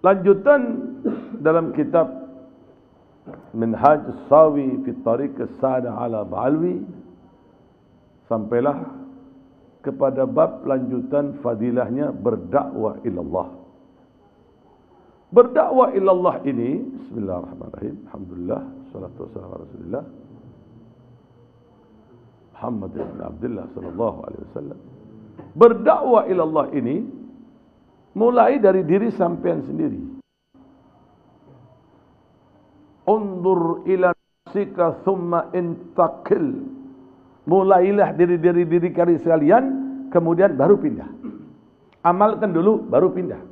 Lanjutan dalam kitab Minhaj As-Sawi fi Tariq As-Sa'dah ala Ba'alwi, sampailah kepada bab lanjutan fadilahnya berdakwah ilallah. Berdakwah ilallah ini, bismillahirrahmanirrahim, alhamdulillah, salatu wassalamu ala rasulillah Muhammad ibn Abdullah sallallahu alaihi wasallam. Berdakwah ilallah ini mulai dari diri sampean sendiri. Undur ila nafsika thumma intaqil. Mulailah diri kalian sekalian, kemudian baru pindah. Amalkan dulu, baru pindah.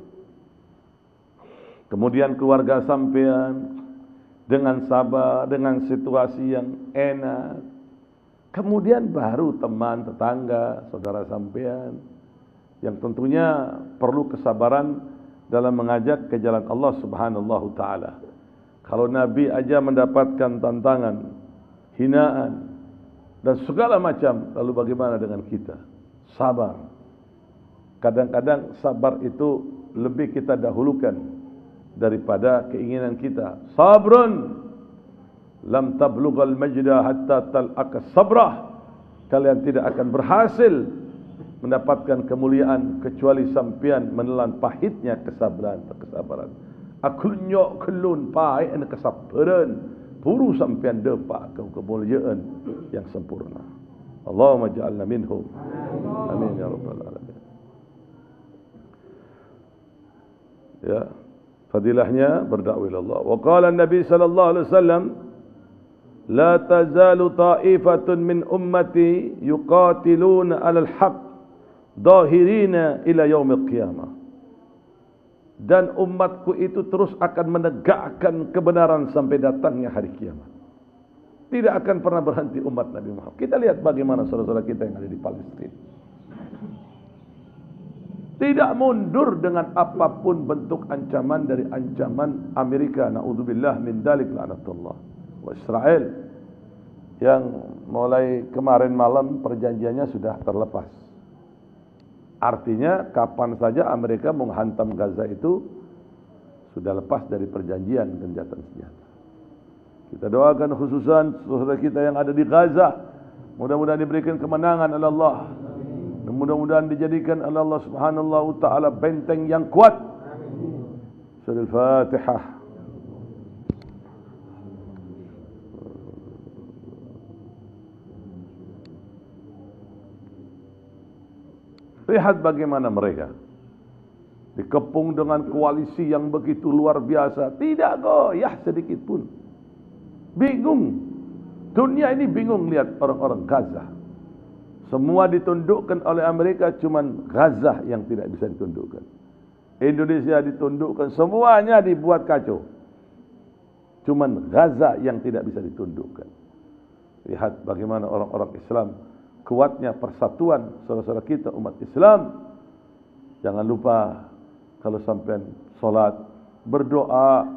Kemudian keluarga sampean dengan sabar, dengan situasi yang enak. Kemudian baru teman, tetangga, saudara sampean, yang tentunya perlu kesabaran dalam mengajak ke jalan Allah Subhanahu Ta'ala. Kalau Nabi aja mendapatkan tantangan, hinaan, dan segala macam, lalu bagaimana dengan kita? Sabar. Kadang-kadang sabar itu lebih kita dahulukan daripada keinginan kita. Sabrun lam tablughal majda hatta tal'aka sabrah. Kalian tidak akan berhasil mendapatkan kemuliaan kecuali sampean menelan pahitnya kesabaran. Akulnya kelun pahit dan kesabaran, buru sampean dapat kemuliaan yang sempurna. Allahumma ja'alna minhum. Amin ya rabbal alamin. Ya, fadilahnya berdakwah ilallah. Wa qala an-nabi sallallahu alaihi wasallam, la tazalu ta'ifatun min ummati yuqatiluna 'alal haqq dhahirina ila yaumil qiyamah. Dan umatku itu terus akan menegakkan kebenaran sampai datangnya hari kiamat. Tidak akan pernah berhenti umat Nabi Muhammad. Kita lihat bagaimana saudara-saudara kita yang ada di Palestina. Tidak mundur dengan apapun bentuk ancaman dari ancaman Amerika, naudzubillah min dalik la'natullah, wa Israel, yang mulai kemarin malam perjanjiannya sudah terlepas. Artinya kapan saja Amerika menghantam Gaza itu sudah lepas dari perjanjian gencatan senjata. Kita doakan khususan saudara kita yang ada di Gaza, mudah-mudahan diberikan kemenangan oleh Allah. Mudah-mudahan dijadikan oleh Allah Subhanahu Ta'ala benteng yang kuat. Surah Al-Fatihah. Lihat bagaimana mereka dikepung dengan koalisi yang begitu luar biasa. Tidak goyah sedikit pun. Bingung. Dunia ini bingung lihat orang-orang Gaza. Semua ditundukkan oleh Amerika, cuman Gaza yang tidak bisa ditundukkan. Indonesia ditundukkan, semuanya dibuat kacau. Cuman Gaza yang tidak bisa ditundukkan. Lihat bagaimana orang-orang Islam, kuatnya persatuan saudara-saudara kita umat Islam. Jangan lupa kalau sampean solat, berdoa.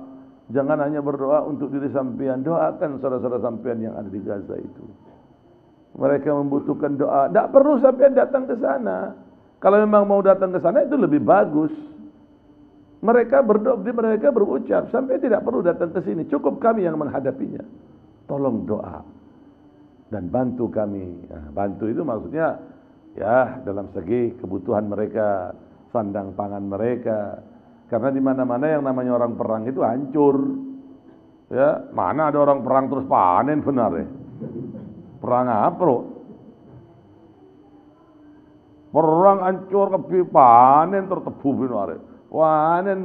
Jangan hanya berdoa untuk diri sampean, doakan saudara-saudara sampean yang ada di Gaza itu. Mereka membutuhkan doa. Tak perlu sampean datang ke sana. Kalau memang mau datang ke sana itu lebih bagus. Mereka berdoa, mereka berucap, sampai tidak perlu datang ke sini. Cukup kami yang menghadapinya. Tolong doa dan bantu kami. Nah, bantu itu maksudnya ya dalam segi kebutuhan mereka, sandang pangan mereka. Karena di mana-mana yang namanya orang perang itu hancur. Ya, mana ada orang perang terus panen benar ya? Perang apa bro? Perang hancur kepi panen tertebu benar. Panen.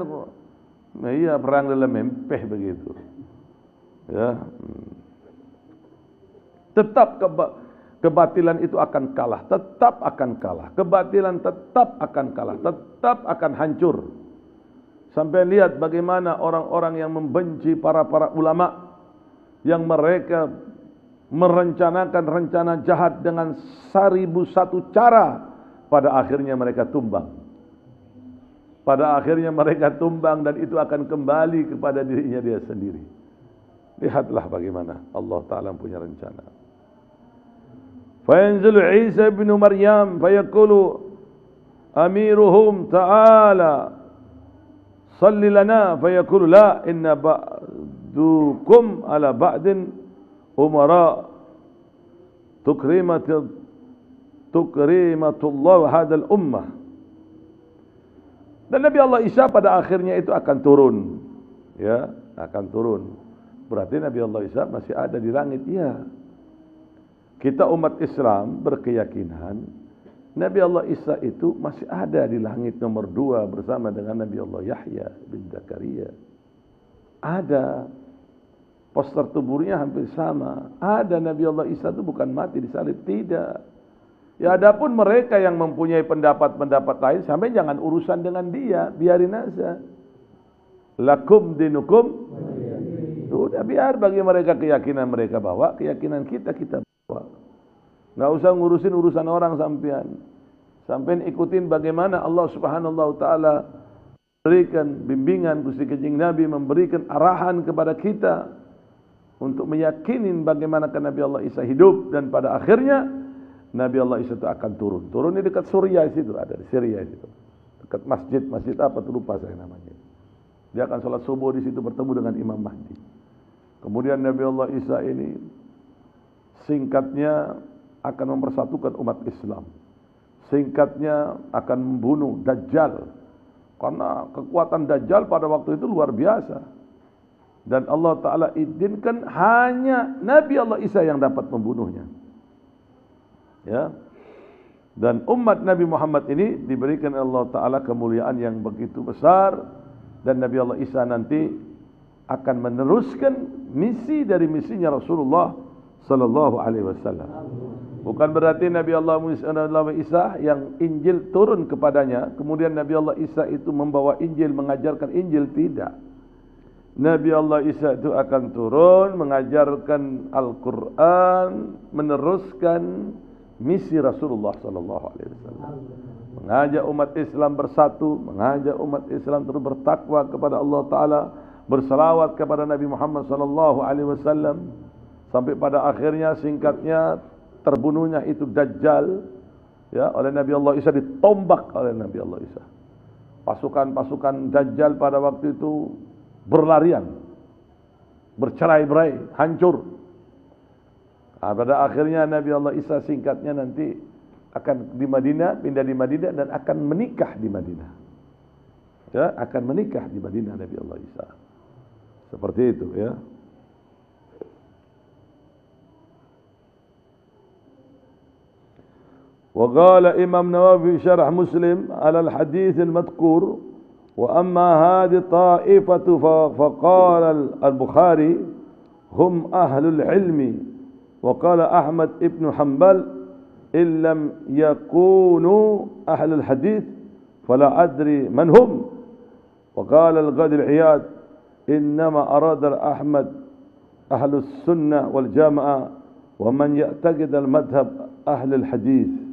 Nah, iya perang dalam mempeh begitu. Ya. Tetap kebatilan itu akan kalah, tetap akan kalah. Kebatilan tetap akan kalah, tetap akan hancur. Sampai lihat bagaimana orang-orang yang membenci para ulama, yang mereka merencanakan rencana jahat dengan 1001 cara, pada akhirnya mereka tumbang. Pada akhirnya mereka tumbang dan itu akan kembali kepada dirinya dia sendiri. Lihatlah bagaimana Allah Ta'ala punya rencana. Fayanzilu Isa bin Maryam fayaqulu amiruhum ta'ala salli lana fayaqulu la inna ba'dukum ala ba'din umara tukrimatullah hadal ummah. Dan Nabi Allah Isa pada akhirnya itu akan turun, ya, akan turun. Berarti Nabi Allah Isa masih ada di langit, ya. Kita umat Islam berkeyakinan Nabi Allah Isa itu masih ada di langit nomor 2 bersama dengan Nabi Allah Yahya bin Zakaria. Ada. Poster tubuhnya hampir sama. Ada. Nabi Allah Isa itu bukan mati disalib, tidak. Ya, adapun mereka yang mempunyai pendapat-pendapat lain, sampai jangan urusan dengan dia, biarin aja. Lakum dinukum. Sudah, biar bagi mereka keyakinan mereka bawa, keyakinan kita bawa. Nggak usah ngurusin urusan orang sampean. Sampean ikutin bagaimana Allah Subhanahu wa taala memberikan bimbingan, Gusti Kanjeng Nabi memberikan arahan kepada kita untuk meyakinin bagaimana Nabi Allah Isa hidup, dan pada akhirnya Nabi Allah Isa itu akan turun. Turun di dekat Suriah situ, ada di Syria situ. Dekat masjid apa tuh, lupa saya namanya. Dia akan sholat subuh di situ bertemu dengan Imam Mahdi. Kemudian Nabi Allah Isa ini singkatnya akan mempersatukan umat Islam. Singkatnya akan membunuh Dajjal. Karena kekuatan Dajjal pada waktu itu luar biasa. Dan Allah Ta'ala izinkan hanya Nabi Allah Isa yang dapat membunuhnya. Ya. Dan umat Nabi Muhammad ini diberikan Allah Ta'ala kemuliaan yang begitu besar. Dan Nabi Allah Isa nanti akan meneruskan misi dari misinya Rasulullah Sallallahu Alaihi Wasallam. Bukan berarti Nabi Allah Isa yang Injil turun kepadanya, kemudian Nabi Allah Isa itu membawa Injil, mengajarkan Injil, tidak. Nabi Allah Isa itu akan turun, mengajarkan Al-Quran, meneruskan misi Rasulullah Sallallahu Alaihi Wasallam. Mengajak umat Islam bersatu, mengajak umat Islam terus bertakwa kepada Allah Ta'ala, bersalawat kepada Nabi Muhammad Sallallahu Alaihi Wasallam, sampai pada akhirnya singkatnya terbunuhnya itu Dajjal, ya, oleh Nabi Allah Isa, ditombak oleh Nabi Allah Isa. Pasukan-pasukan Dajjal pada waktu itu berlarian, bercerai-berai, hancur. Nah, pada akhirnya Nabi Allah Isa singkatnya nanti akan di Madinah, pindah di Madinah dan akan menikah di Madinah. Ya, akan menikah di Madinah Nabi Allah Isa. Seperti itu, ya. وقال إمام نووي شرح مسلم على الحديث المذكور وأما هذه طائفة فقال البخاري هم أهل العلم وقال أحمد بن حنبل إن لم يكونوا أهل الحديث فلا أدري من هم وقال القاضي العياض إنما أراد أحمد أهل السنة والجامعة ومن يعتقد المذهب أهل الحديث.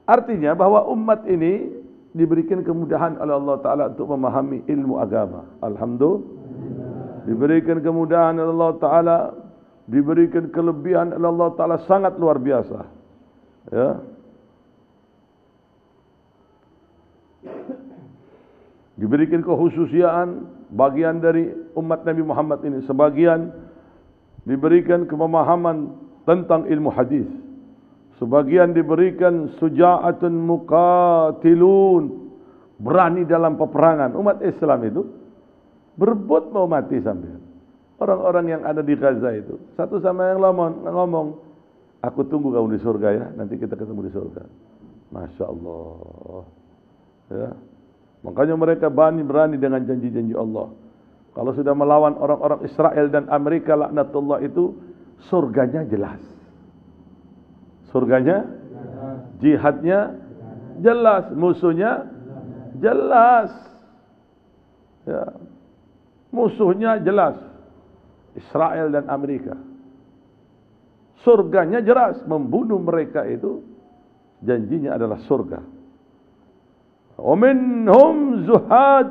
Artinya bahwa umat ini diberikan kemudahan oleh Allah Ta'ala untuk memahami ilmu agama. Alhamdulillah. Diberikan kemudahan oleh Allah Ta'ala, diberikan kelebihan oleh Allah Ta'ala sangat luar biasa. Ya. Diberikan kekhususiaan bagian dari umat Nabi Muhammad ini. Sebagian diberikan pemahaman tentang ilmu hadis. Sebagian diberikan suja'atun muqatilun, berani dalam peperangan. Umat Islam itu berebut mau mati sampai. Orang-orang yang ada di Gaza itu satu sama yang ngomong, aku tunggu kamu di surga ya, nanti kita ketemu di surga. Masya Allah. Ya. Makanya mereka berani dengan janji-janji Allah. Kalau sudah melawan orang-orang Israel dan Amerika laknatullah itu, surganya jelas. Surganya, jihadnya jelas, musuhnya jelas. Ya. Musuhnya jelas. Israel dan Amerika. Surganya jelas, membunuh mereka itu janjinya adalah surga. Wa minhum zuhad.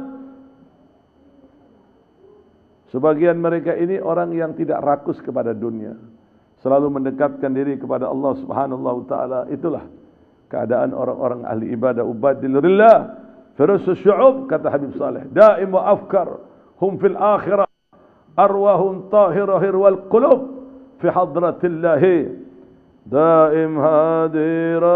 Sebagian mereka ini orang yang tidak rakus kepada dunia, selalu mendekatkan diri kepada Allah Subhanahu wa taala. Itulah keadaan orang-orang ahli ibadah, ubadillah Firus syu'ub, kata Habib Saleh, daim wa afkar hum fil akhirah arwahun tahirah wal qulub fi hadratillahi daim hadirah.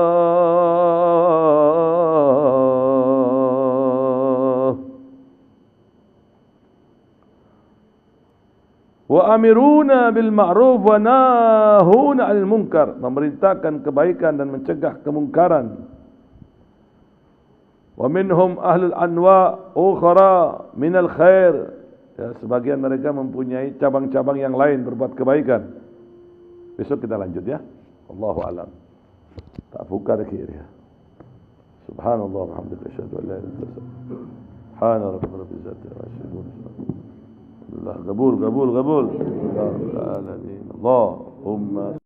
Wa amiruna bil ma'ruf wa nahuna 'anil munkar, memerintahkan kebaikan dan mencegah kemungkaran. Wa minhum ahlul anwa' ukhra minal khair, ya, sebagian mereka mempunyai cabang-cabang yang lain berbuat kebaikan. Besok kita lanjut ya. Wallahu a'lam. Tak buka akhir ya. Subhanallah walhamdulillah asyhadu an la ilaha illallah. Subhana rabbil izzati wa yasifun. Alhamdulillah, qabul. Ya Rabbal alamin. Allahumma